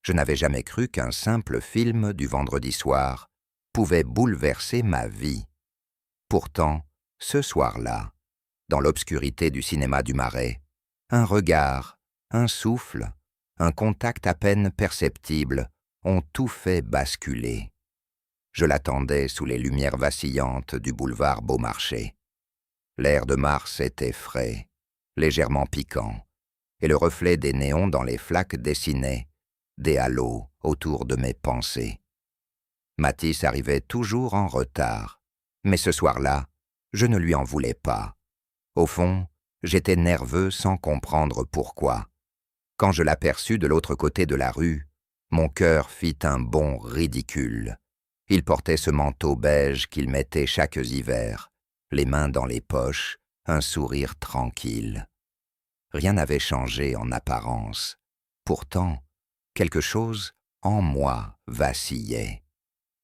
Je n'avais jamais cru qu'un simple film du vendredi soir pouvait bouleverser ma vie. Pourtant, ce soir-là, dans l'obscurité du cinéma du Marais, un regard, un souffle, un contact à peine perceptible ont tout fait basculer. Je l'attendais sous les lumières vacillantes du boulevard Beaumarchais. L'air de mars était frais, légèrement piquant, et le reflet des néons dans les flaques dessinait des halos autour de mes pensées. Matisse arrivait toujours en retard, mais ce soir-là, je ne lui en voulais pas. Au fond, j'étais nerveux sans comprendre pourquoi. Quand je l'aperçus de l'autre côté de la rue, mon cœur fit un bond ridicule. Il portait ce manteau beige qu'il mettait chaque hiver, les mains dans les poches, un sourire tranquille. Rien n'avait changé en apparence. Pourtant, quelque chose en moi vacillait.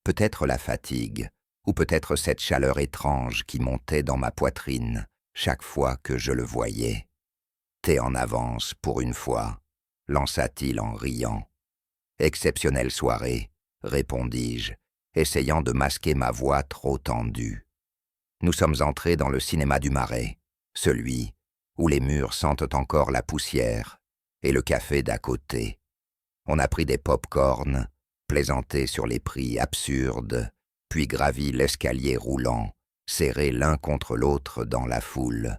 Peut-être la fatigue, ou peut-être cette chaleur étrange qui montait dans ma poitrine chaque fois que je le voyais. « T'es en avance pour une fois », lança-t-il en riant. « Exceptionnelle soirée », répondis-je, essayant de masquer ma voix trop tendue. Nous sommes entrés dans le cinéma du Marais, celui où les murs sentent encore la poussière, et le café d'à côté. On a pris des pop-corn, plaisanté sur les prix absurdes, puis gravi l'escalier roulant, serrés l'un contre l'autre dans la foule.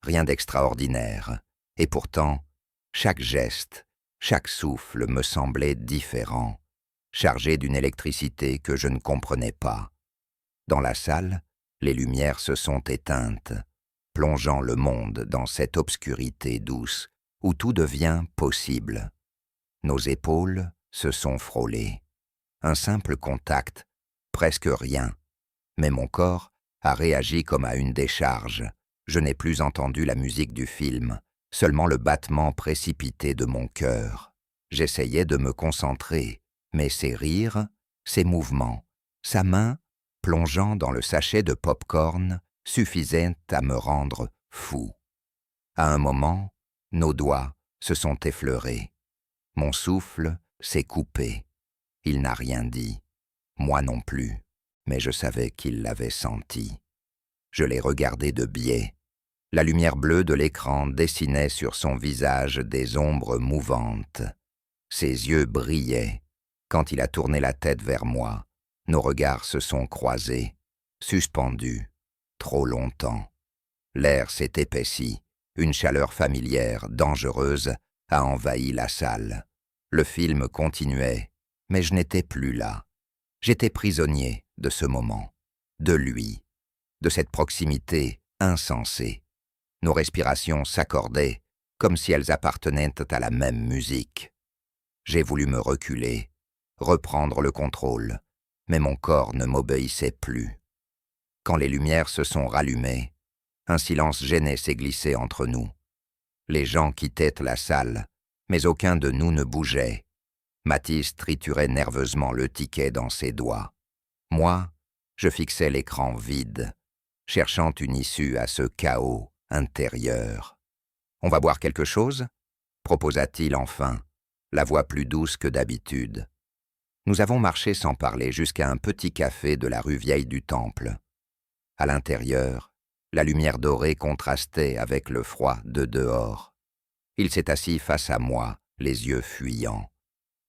Rien d'extraordinaire, et pourtant, chaque geste, chaque souffle me semblait différent, chargé d'une électricité que je ne comprenais pas. Dans la salle, les lumières se sont éteintes, plongeant le monde dans cette obscurité douce où tout devient possible. Nos épaules se sont frôlées. Un simple contact, presque rien, mais mon corps a réagi comme à une décharge. Je n'ai plus entendu la musique du film, seulement le battement précipité de mon cœur. J'essayais de me concentrer, mais ses rires, ses mouvements, sa main, plongeant dans le sachet de pop-corn, suffisaient à me rendre fou. À un moment, nos doigts se sont effleurés. Mon souffle s'est coupé. Il n'a rien dit, moi non plus, mais je savais qu'il l'avait senti. Je l'ai regardé de biais. La lumière bleue de l'écran dessinait sur son visage des ombres mouvantes. Ses yeux brillaient. Quand il a tourné la tête vers moi, nos regards se sont croisés, suspendus, trop longtemps. L'air s'est épaissi. Une chaleur familière, dangereuse, a envahi la salle. Le film continuait, mais je n'étais plus là. J'étais prisonnier de ce moment, de lui, de cette proximité insensée. Nos respirations s'accordaient, comme si elles appartenaient à la même musique. J'ai voulu me reculer, reprendre le contrôle, mais mon corps ne m'obéissait plus. Quand les lumières se sont rallumées, un silence gêné s'est glissé entre nous. Les gens quittaient la salle, mais aucun de nous ne bougeait. Matisse triturait nerveusement le ticket dans ses doigts. Moi, je fixais l'écran vide, cherchant une issue à ce chaos intérieur. « On va boire quelque chose ?» proposa-t-il enfin, la voix plus douce que d'habitude. Nous avons marché sans parler jusqu'à un petit café de la rue Vieille du Temple. À l'intérieur, la lumière dorée contrastait avec le froid de dehors. Il s'est assis face à moi, les yeux fuyants.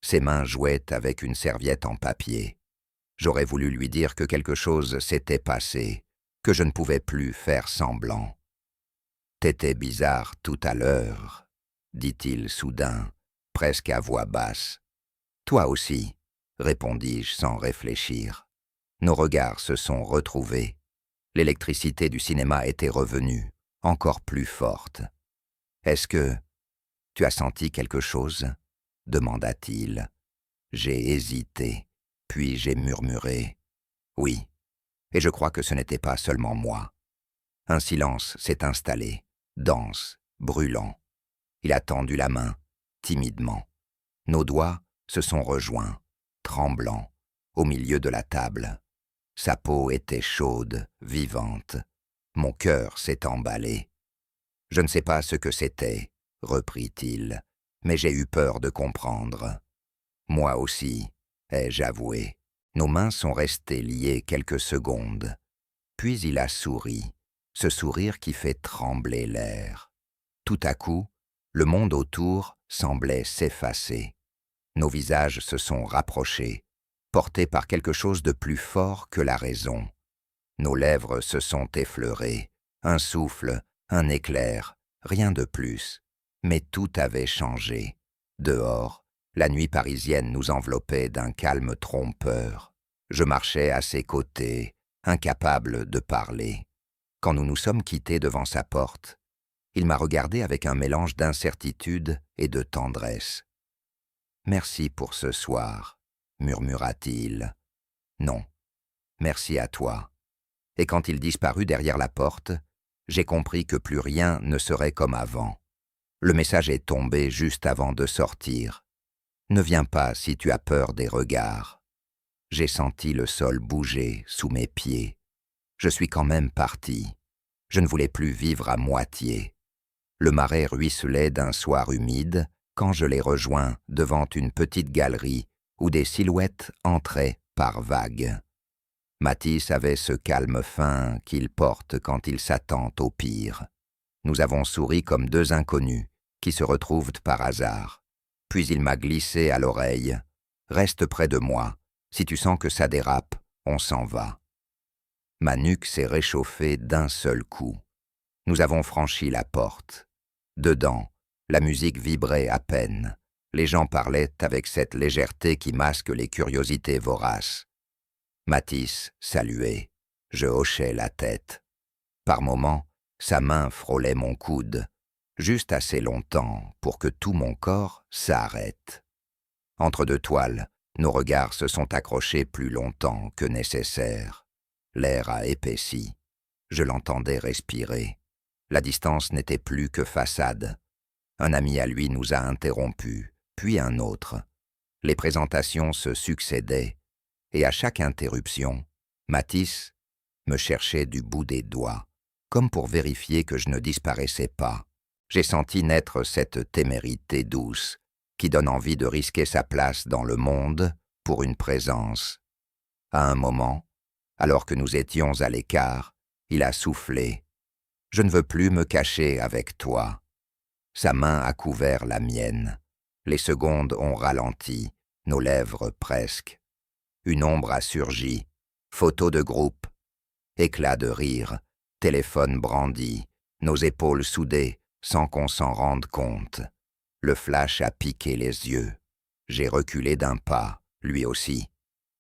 Ses mains jouaient avec une serviette en papier. J'aurais voulu lui dire que quelque chose s'était passé, que je ne pouvais plus faire semblant. « T'étais bizarre tout à l'heure », dit-il soudain, presque à voix basse. « Toi aussi », répondis-je sans réfléchir. Nos regards se sont retrouvés. L'électricité du cinéma était revenue, encore plus forte. « Est-ce que tu as senti quelque chose ?» demanda-t-il. J'ai hésité, puis j'ai murmuré « Oui », et je crois que ce n'était pas seulement moi. Un silence s'est installé, dense, brûlant. Il a tendu la main, timidement. Nos doigts se sont rejoints, tremblants, au milieu de la table. Sa peau était chaude, vivante. Mon cœur s'est emballé. « Je ne sais pas ce que c'était, » reprit-il, « mais j'ai eu peur de comprendre. » Moi aussi, ai-je avoué. Nos mains sont restées liées quelques secondes. Puis il a souri, ce sourire qui fait trembler l'air. Tout à coup, le monde autour semblait s'effacer. Nos visages se sont rapprochés, portés par quelque chose de plus fort que la raison. Nos lèvres se sont effleurées, un souffle, un éclair, rien de plus. Mais tout avait changé. Dehors, la nuit parisienne nous enveloppait d'un calme trompeur. Je marchais à ses côtés, incapable de parler. Quand nous nous sommes quittés devant sa porte, il m'a regardé avec un mélange d'incertitude et de tendresse. « Merci pour ce soir », murmura-t-il. « Non, merci à toi. » Et quand il disparut derrière la porte, j'ai compris que plus rien ne serait comme avant. Le message est tombé juste avant de sortir. Ne viens pas si tu as peur des regards. J'ai senti le sol bouger sous mes pieds. Je suis quand même parti. Je ne voulais plus vivre à moitié. Le marais ruisselait d'un soir humide quand je l'ai rejoint devant une petite galerie où des silhouettes entraient par vagues. Matisse avait ce calme fin qu'il porte quand il s'attend au pire. Nous avons souri comme deux inconnus qui se retrouvent par hasard. Puis il m'a glissé à l'oreille. « Reste près de moi. Si tu sens que ça dérape, on s'en va. » Ma nuque s'est réchauffée d'un seul coup. Nous avons franchi la porte. Dedans, la musique vibrait à peine. Les gens parlaient avec cette légèreté qui masque les curiosités voraces. Matisse saluait. Je hochais la tête. Par moments, sa main frôlait mon coude, juste assez longtemps pour que tout mon corps s'arrête. Entre deux toiles, nos regards se sont accrochés plus longtemps que nécessaire. L'air a épaissi. Je l'entendais respirer. La distance n'était plus que façade. Un ami à lui nous a interrompus, puis un autre. Les présentations se succédaient, et à chaque interruption, Matisse me cherchait du bout des doigts, comme pour vérifier que je ne disparaissais pas. J'ai senti naître cette témérité douce, qui donne envie de risquer sa place dans le monde pour une présence. À un moment, alors que nous étions à l'écart, il a soufflé. « Je ne veux plus me cacher avec toi. » Sa main a couvert la mienne. Les secondes ont ralenti, nos lèvres presque. Une ombre a surgi, photo de groupe, éclat de rire, téléphone brandi, nos épaules soudées sans qu'on s'en rende compte. Le flash a piqué les yeux. J'ai reculé d'un pas, lui aussi.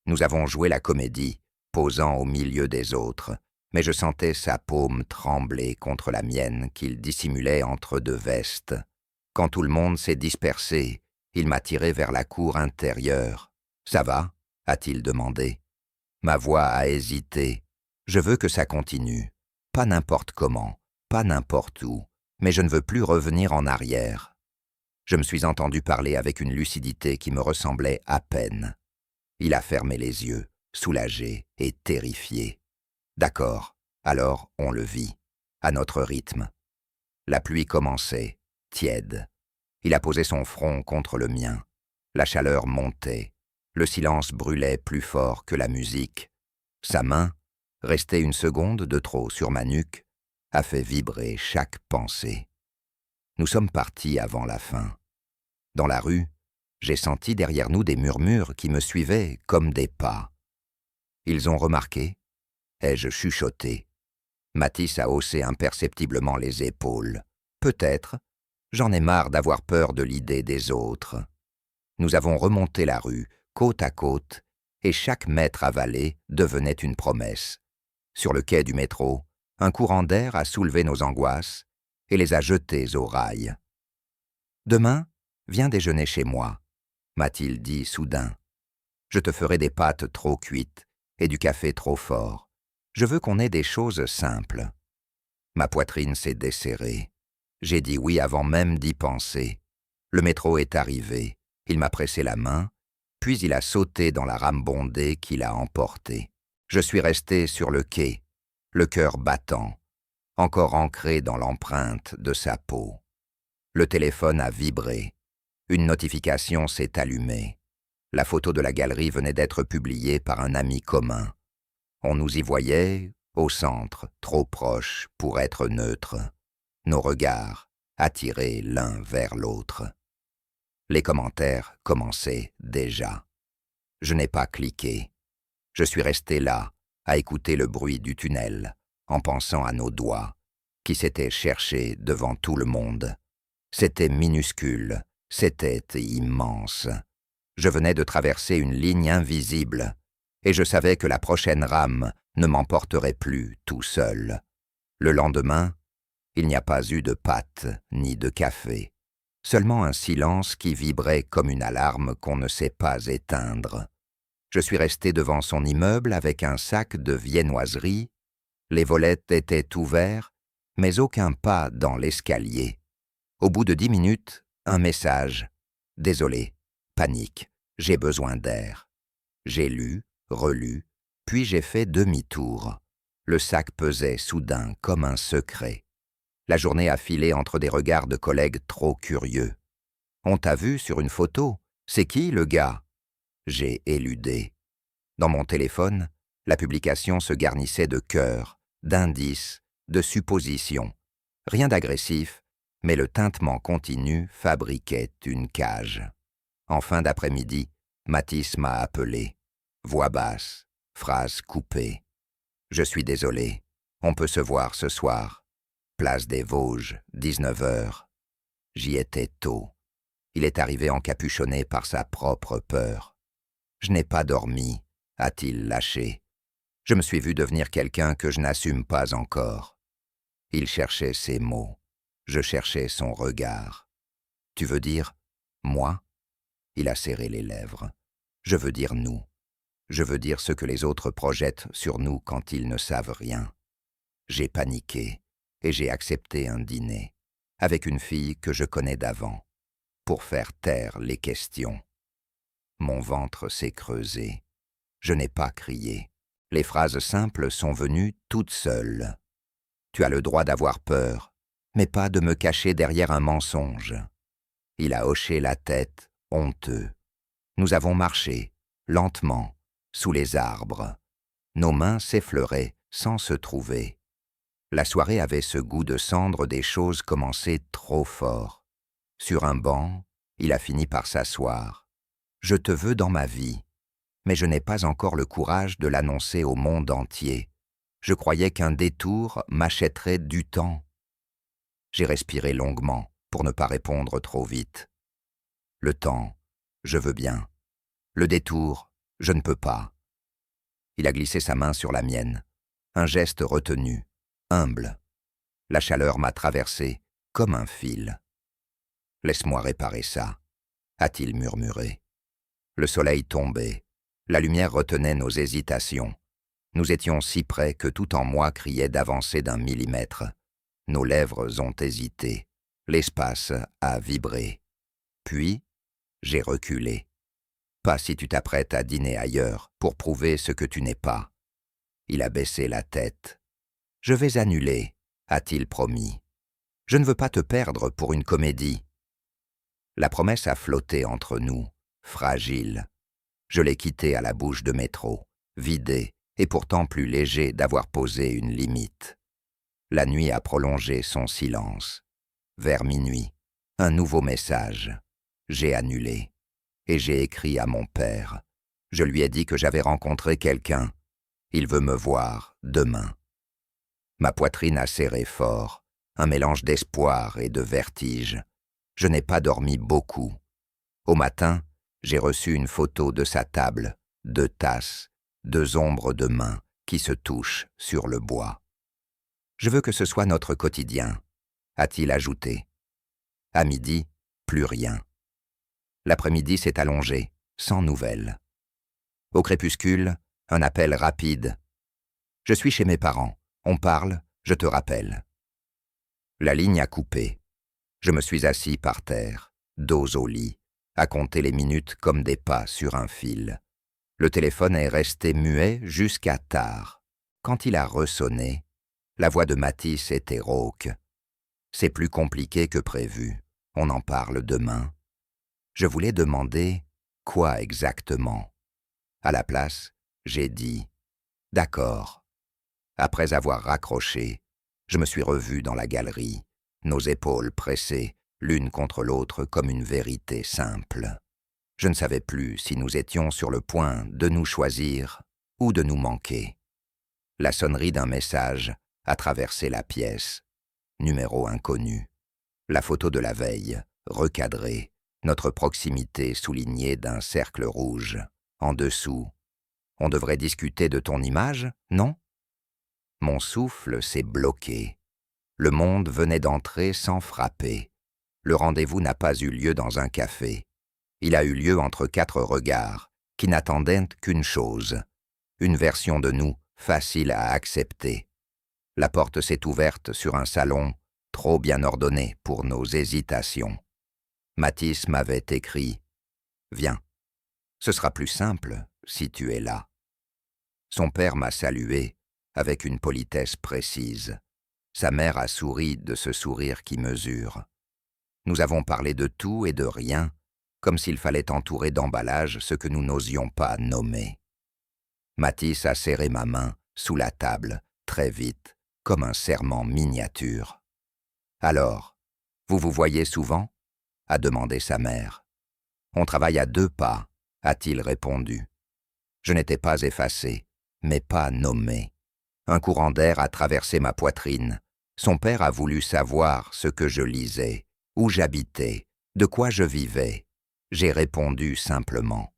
Nous avons joué la comédie, posant au milieu des autres, mais je sentais sa paume trembler contre la mienne qu'il dissimulait entre deux vestes. Quand tout le monde s'est dispersé, il m'a tiré vers la cour intérieure. « Ça va ?» a-t-il demandé. Ma voix a hésité. Je veux que ça continue. Pas n'importe comment, pas n'importe où, mais je ne veux plus revenir en arrière. Je me suis entendu parler avec une lucidité qui me ressemblait à peine. Il a fermé les yeux, soulagé et terrifié. D'accord, alors on le vit, à notre rythme. La pluie commençait, tiède. Il a posé son front contre le mien. La chaleur montait. Le silence brûlait plus fort que la musique. Sa main, restée une seconde de trop sur ma nuque, a fait vibrer chaque pensée. Nous sommes partis avant la fin. Dans la rue, j'ai senti derrière nous des murmures qui me suivaient comme des pas. Ils ont remarqué, ai-je chuchoté. Matisse a haussé imperceptiblement les épaules. Peut-être, j'en ai marre d'avoir peur de l'idée des autres. Nous avons remonté la rue, côte à côte, et chaque mètre avalé devenait une promesse. Sur le quai du métro, un courant d'air a soulevé nos angoisses et les a jetées au rail. « Demain, viens déjeuner chez moi », m'a-t-il dit soudain. « Je te ferai des pâtes trop cuites et du café trop fort. Je veux qu'on ait des choses simples. » Ma poitrine s'est desserrée. J'ai dit oui avant même d'y penser. Le métro est arrivé. Il m'a pressé la main, puis il a sauté dans la rame bondée qui l'a emporté. Je suis resté sur le quai, le cœur battant, encore ancré dans l'empreinte de sa peau. Le téléphone a vibré. Une notification s'est allumée. La photo de la galerie venait d'être publiée par un ami commun. On nous y voyait, au centre, trop proches pour être neutres, nos regards attirés l'un vers l'autre. Les commentaires commençaient déjà. Je n'ai pas cliqué. Je suis resté là, à écouter le bruit du tunnel, en pensant à nos doigts, qui s'étaient cherchés devant tout le monde. C'était minuscule, c'était immense. Je venais de traverser une ligne invisible, et je savais que la prochaine rame ne m'emporterait plus tout seul. Le lendemain, il n'y a pas eu de pâtes ni de café, seulement un silence qui vibrait comme une alarme qu'on ne sait pas éteindre. Je suis resté devant son immeuble avec un sac de viennoiserie. Les volets étaient ouverts, mais aucun pas dans l'escalier. Au bout de 10 minutes, un message. « Désolé, panique, j'ai besoin d'air. » J'ai lu, relu, puis j'ai fait demi-tour. Le sac pesait soudain comme un secret. La journée a filé entre des regards de collègues trop curieux. « On t'a vu sur une photo? C'est qui, le gars ?» J'ai éludé. Dans mon téléphone, la publication se garnissait de cœurs, d'indices, de suppositions. Rien d'agressif, mais le tintement continu fabriquait une cage. En fin d'après-midi, Mathis m'a appelé. Voix basse, phrase coupée. « Je suis désolé, on peut se voir ce soir. Place des Vosges, 19h. » J'y étais tôt. Il est arrivé encapuchonné par sa propre peur. « Je n'ai pas dormi », a-t-il lâché. Je me suis vu devenir quelqu'un que je n'assume pas encore. Il cherchait ses mots. Je cherchais son regard. « Tu veux dire moi ?» Il a serré les lèvres. « Je veux dire nous. Je veux dire ce que les autres projettent sur nous quand ils ne savent rien. » J'ai paniqué et j'ai accepté un dîner avec une fille que je connais d'avant pour faire taire les questions. Mon ventre s'est creusé. Je n'ai pas crié. Les phrases simples sont venues toutes seules. « Tu as le droit d'avoir peur, mais pas de me cacher derrière un mensonge. » Il a hoché la tête, honteux. Nous avons marché, lentement, sous les arbres. Nos mains s'effleuraient sans se trouver. La soirée avait ce goût de cendre des choses commencées trop fort. Sur un banc, il a fini par s'asseoir. « Je te veux dans ma vie, mais je n'ai pas encore le courage de l'annoncer au monde entier. Je croyais qu'un détour m'achèterait du temps. » J'ai respiré longuement pour ne pas répondre trop vite. Le temps, je veux bien. Le détour, je ne peux pas. Il a glissé sa main sur la mienne. Un geste retenu, humble. La chaleur m'a traversé comme un fil. « Laisse-moi réparer ça », a-t-il murmuré. Le soleil tombait. La lumière retenait nos hésitations. Nous étions si près que tout en moi criait d'avancer d'1 millimètre. Nos lèvres ont hésité. L'espace a vibré. Puis, j'ai reculé. « Pas si tu t'apprêtes à dîner ailleurs pour prouver ce que tu n'es pas. » Il a baissé la tête. « Je vais annuler, » a-t-il promis. « Je ne veux pas te perdre pour une comédie. » La promesse a flotté entre nous, fragile. Je l'ai quitté à la bouche de métro, vidé et pourtant plus léger d'avoir posé une limite. La nuit a prolongé son silence. Vers minuit, un nouveau message. J'ai annulé. Et j'ai écrit à mon père. Je lui ai dit que j'avais rencontré quelqu'un. Il veut me voir demain. Ma poitrine a serré fort, un mélange d'espoir et de vertige. Je n'ai pas dormi beaucoup. Au matin, j'ai reçu une photo de sa table, 2 tasses, 2 ombres de mains qui se touchent sur le bois. « Je veux que ce soit notre quotidien », a-t-il ajouté. À midi, plus rien. L'après-midi s'est allongé, sans nouvelles. Au crépuscule, un appel rapide. « Je suis chez mes parents. On parle, je te rappelle. » La ligne a coupé. Je me suis assis par terre, dos au lit, à compter les minutes comme des pas sur un fil. Le téléphone est resté muet jusqu'à tard. Quand il a ressonné, la voix de Mathis était rauque. « C'est plus compliqué que prévu. On en parle demain. » Je voulais demander quoi exactement? À la place, j'ai dit « D'accord ». Après avoir raccroché, je me suis revu dans la galerie, nos épaules pressées l'une contre l'autre comme une vérité simple. Je ne savais plus si nous étions sur le point de nous choisir ou de nous manquer. La sonnerie d'un message a traversé la pièce. Numéro inconnu. La photo de la veille, recadrée, notre proximité soulignée d'un cercle rouge. En dessous. On devrait discuter de ton image, non? Mon souffle s'est bloqué. Le monde venait d'entrer sans frapper. Le rendez-vous n'a pas eu lieu dans un café. Il a eu lieu entre 4 regards, qui n'attendaient qu'une chose, une version de nous facile à accepter. La porte s'est ouverte sur un salon trop bien ordonné pour nos hésitations. Matisse m'avait écrit « Viens, ce sera plus simple si tu es là ». Son père m'a salué avec une politesse précise. Sa mère a souri de ce sourire qui mesure. Nous avons parlé de tout et de rien, comme s'il fallait entourer d'emballage ce que nous n'osions pas nommer. Matisse a serré ma main sous la table, très vite, comme un serment miniature. « Alors, vous vous voyez souvent ?» a demandé sa mère. « On travaille à 2 pas », a-t-il répondu. Je n'étais pas effacé, mais pas nommé. Un courant d'air a traversé ma poitrine. Son père a voulu savoir ce que je lisais, où j'habitais, de quoi je vivais. J'ai répondu simplement.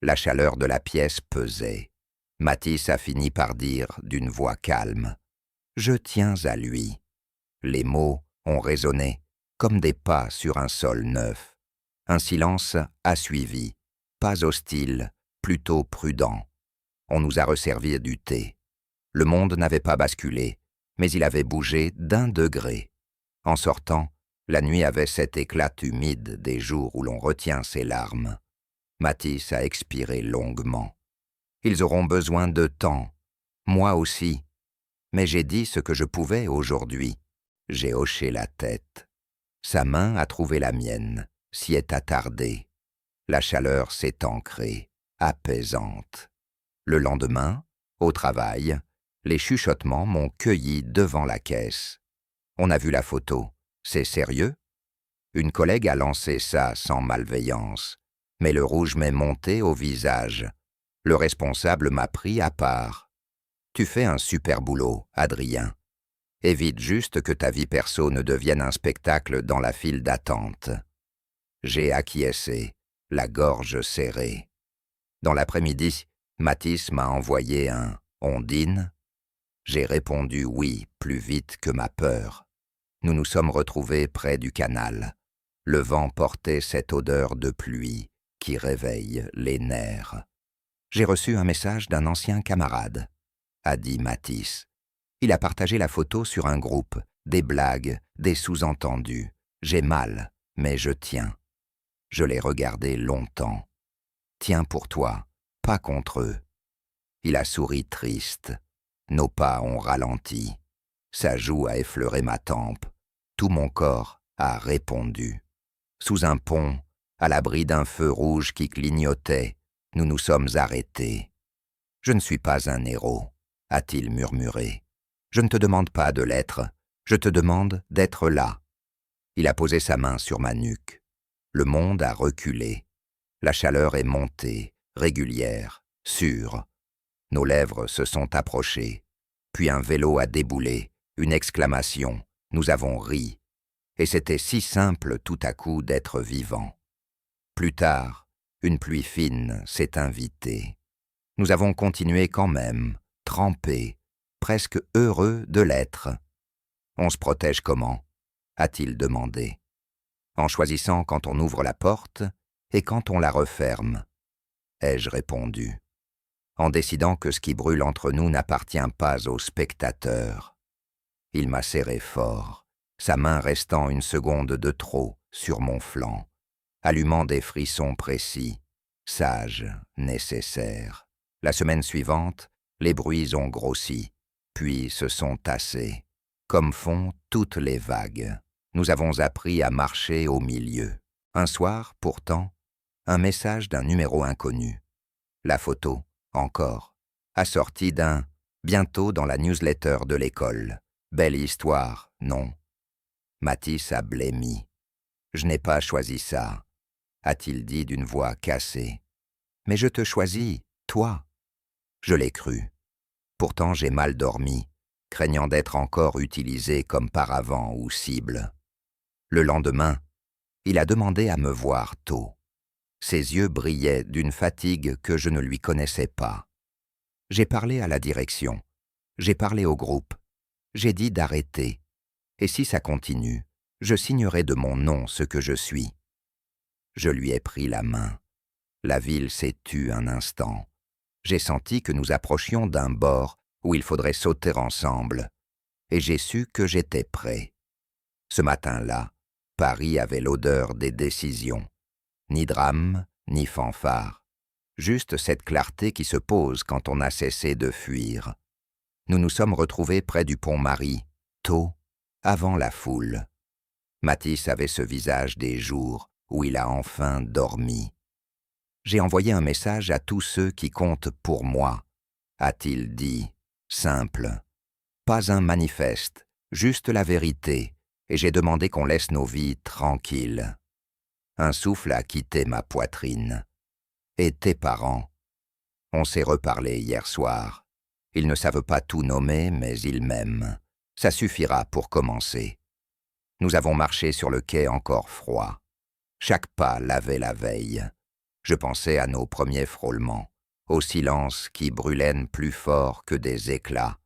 La chaleur de la pièce pesait. Matisse a fini par dire d'une voix calme « Je tiens à lui ». Les mots ont résonné comme des pas sur un sol neuf. Un silence a suivi, pas hostile, plutôt prudent. On nous a resservi du thé. Le monde n'avait pas basculé, mais il avait bougé d'1 degré. En sortant, la nuit avait cet éclat humide des jours où l'on retient ses larmes. Matisse a expiré longuement. Ils auront besoin de temps, moi aussi. Mais j'ai dit ce que je pouvais aujourd'hui. J'ai hoché la tête. Sa main a trouvé la mienne, s'y est attardée. La chaleur s'est ancrée, apaisante. Le lendemain, au travail, les chuchotements m'ont cueilli devant la caisse. On a vu la photo. C'est sérieux? Une collègue a lancé ça sans malveillance, mais le rouge m'est monté au visage. Le responsable m'a pris à part. Tu fais un super boulot, Adrien. Évite juste que ta vie perso ne devienne un spectacle dans la file d'attente. J'ai acquiescé, la gorge serrée. Dans l'après-midi, Matisse m'a envoyé un « on dîne ?» J'ai répondu oui, plus vite que ma peur. Nous nous sommes retrouvés près du canal. Le vent portait cette odeur de pluie qui réveille les nerfs. J'ai reçu un message d'un ancien camarade, a dit Matisse. Il a partagé la photo sur un groupe, des blagues, des sous-entendus. J'ai mal, mais je tiens. Je l'ai regardé longtemps. Tiens pour toi, pas contre eux. Il a souri triste. Nos pas ont ralenti. Sa joue a effleuré ma tempe. Tout mon corps a répondu. Sous un pont, à l'abri d'un feu rouge qui clignotait, nous nous sommes arrêtés. « Je ne suis pas un héros », a-t-il murmuré. « Je ne te demande pas de l'être, je te demande d'être là. » Il a posé sa main sur ma nuque. Le monde a reculé. La chaleur est montée, régulière, sûre. Nos lèvres se sont approchées. Puis un vélo a déboulé, une exclamation. Nous avons ri. Et c'était si simple tout à coup d'être vivant. Plus tard, une pluie fine s'est invitée. Nous avons continué quand même, trempés, presque heureux de l'être. On se protège comment? A-t-il demandé. En choisissant quand on ouvre la porte et quand on la referme, ai-je répondu. En décidant que ce qui brûle entre nous n'appartient pas aux spectateurs. Il m'a serré fort, sa main restant une seconde de trop sur mon flanc, allumant des frissons précis, sages, nécessaires. La semaine suivante, les bruits ont grossi, puis se sont tassés, comme font toutes les vagues. Nous avons appris à marcher au milieu. Un soir, pourtant, Un message d'un numéro inconnu. La photo, encore, assortie d'un « bientôt dans la newsletter de l'école ». Belle histoire, non? Mathis a blêmi. « Je n'ai pas choisi ça », a-t-il dit d'une voix cassée. « Mais je te choisis, toi. » Je l'ai cru. Pourtant j'ai mal dormi, craignant d'être encore utilisé comme paravent ou cible. Le lendemain, il a demandé à me voir tôt. Ses yeux brillaient d'une fatigue que je ne lui connaissais pas. J'ai parlé à la direction, j'ai parlé au groupe, j'ai dit d'arrêter, et si ça continue, je signerai de mon nom ce que je suis. Je lui ai pris la main. La ville s'est tue un instant. J'ai senti que nous approchions d'un bord où il faudrait sauter ensemble, et j'ai su que j'étais prêt. Ce matin-là, Paris avait l'odeur des décisions. Ni drame, ni fanfare. Juste cette clarté qui se pose quand on a cessé de fuir. Nous nous sommes retrouvés près du pont Marie, tôt, avant la foule. Mathis avait ce visage des jours où il a enfin dormi. J'ai envoyé un message à tous ceux qui comptent pour moi, a-t-il dit, simple. Pas un manifeste, juste la vérité, et j'ai demandé qu'on laisse nos vies tranquilles. Un souffle a quitté ma poitrine. Et tes parents? On s'est reparlé hier soir. Ils ne savent pas tout nommer, mais ils m'aiment. Ça suffira pour commencer. Nous avons marché sur le quai encore froid. Chaque pas lavait la veille. Je pensais à nos premiers frôlements, au silence qui brûlait plus fort que des éclats,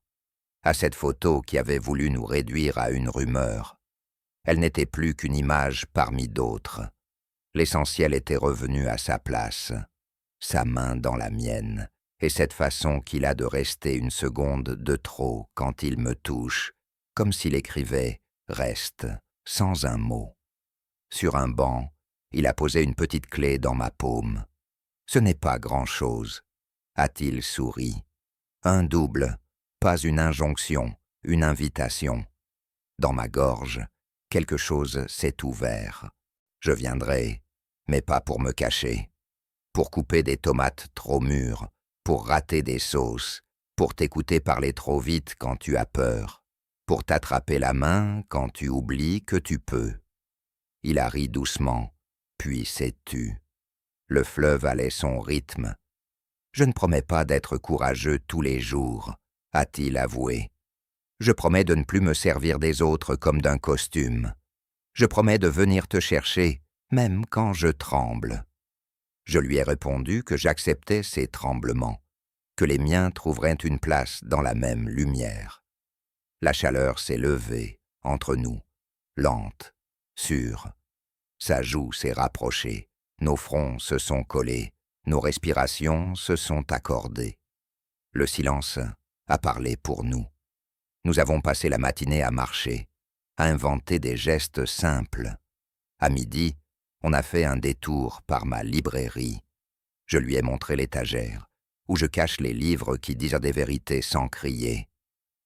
à cette photo qui avait voulu nous réduire à une rumeur. Elle n'était plus qu'une image parmi d'autres. L'essentiel était revenu à sa place, sa main dans la mienne, et cette façon qu'il a de rester une seconde de trop quand il me touche, comme s'il écrivait « reste » sans un mot. Sur un banc, il a posé une petite clé dans ma paume. Ce n'est pas grand-chose, a-t-il souri. Un double, pas une injonction, une invitation. Dans ma gorge, quelque chose s'est ouvert. Je viendrai, mais pas pour me cacher. Pour couper des tomates trop mûres, pour rater des sauces, pour t'écouter parler trop vite quand tu as peur, pour t'attraper la main quand tu oublies que tu peux. Il a ri doucement, puis s'est tu. Le fleuve allait son rythme. Je ne promets pas d'être courageux tous les jours, a-t-il avoué. Je promets de ne plus me servir des autres comme d'un costume. Je promets de venir te chercher, même quand je tremble. Je lui ai répondu que j'acceptais ces tremblements, que les miens trouveraient une place dans la même lumière. La chaleur s'est levée entre nous, lente, sûre. Sa joue s'est rapprochée, nos fronts se sont collés, nos respirations se sont accordées. Le silence a parlé pour nous. Nous avons passé la matinée à marcher, à inventer des gestes simples. À midi, on a fait un détour par ma librairie. Je lui ai montré l'étagère, où je cache les livres qui disent des vérités sans crier.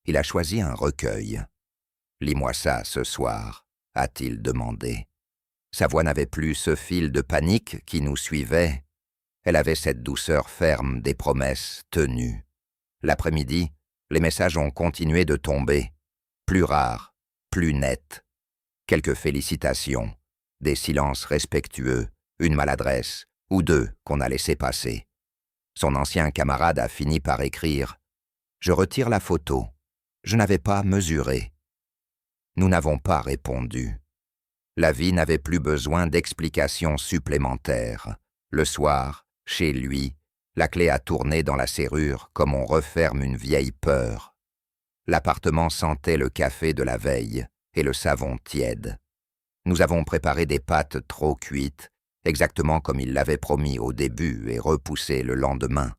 Il a choisi un recueil. « Lis-moi ça ce soir », a-t-il demandé. Sa voix n'avait plus ce fil de panique qui nous suivait. Elle avait cette douceur ferme des promesses tenues. L'après-midi, les messages ont continué de tomber, plus rares, plus nets. Quelques félicitations, des silences respectueux, une maladresse, ou deux qu'on a laissé passer. Son ancien camarade a fini par écrire « Je retire la photo. Je n'avais pas mesuré. » Nous n'avons pas répondu. La vie n'avait plus besoin d'explications supplémentaires. Le soir, chez lui, la clé a tourné dans la serrure comme on referme une vieille peur. L'appartement sentait le café de la veille et le savon tiède. Nous avons préparé des pâtes trop cuites, exactement comme il l'avait promis au début et repoussé le lendemain.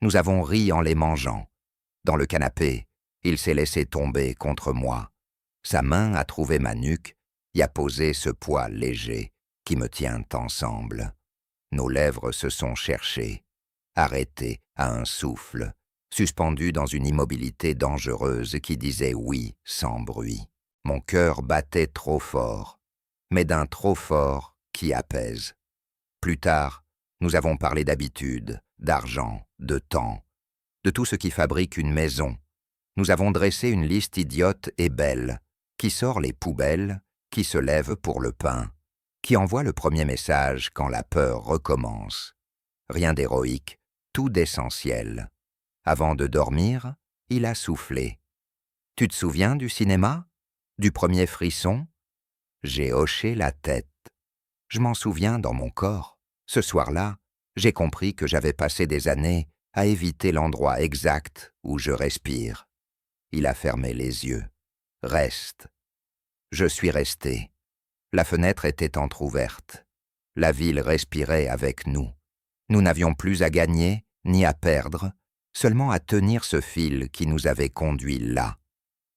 Nous avons ri en les mangeant. Dans le canapé, il s'est laissé tomber contre moi. Sa main a trouvé ma nuque, y a posé ce poids léger qui me tient ensemble. Nos lèvres se sont cherchées, arrêtées à un souffle, suspendues dans une immobilité dangereuse qui disait oui sans bruit. Mon cœur battait trop fort, mais d'un trop fort qui apaise. Plus tard, Nous avons parlé d'habitude, d'argent, de temps, de tout ce qui fabrique une maison. Nous avons dressé une liste idiote et belle, qui sort les poubelles, qui se lève pour le pain, qui envoie le premier message quand la peur recommence. Rien d'héroïque, tout d'essentiel. Avant de dormir, il a soufflé. Tu te souviens du cinéma? Du premier frisson? J'ai hoché la tête. Je m'en souviens dans mon corps. Ce soir-là, j'ai compris que j'avais passé des années à éviter l'endroit exact où je respire. Il a fermé les yeux. Reste. Je suis resté. La fenêtre était entr'ouverte. La ville respirait avec nous. Nous n'avions plus à gagner, ni à perdre, seulement à tenir ce fil qui nous avait conduits là.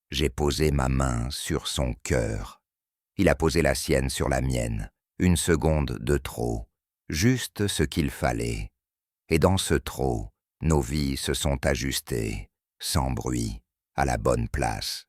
J'ai posé ma main sur son cœur. Il a posé la sienne sur la mienne. Une seconde de trop, juste ce qu'il fallait. Et dans ce trop, nos vies se sont ajustées, sans bruit, à la bonne place.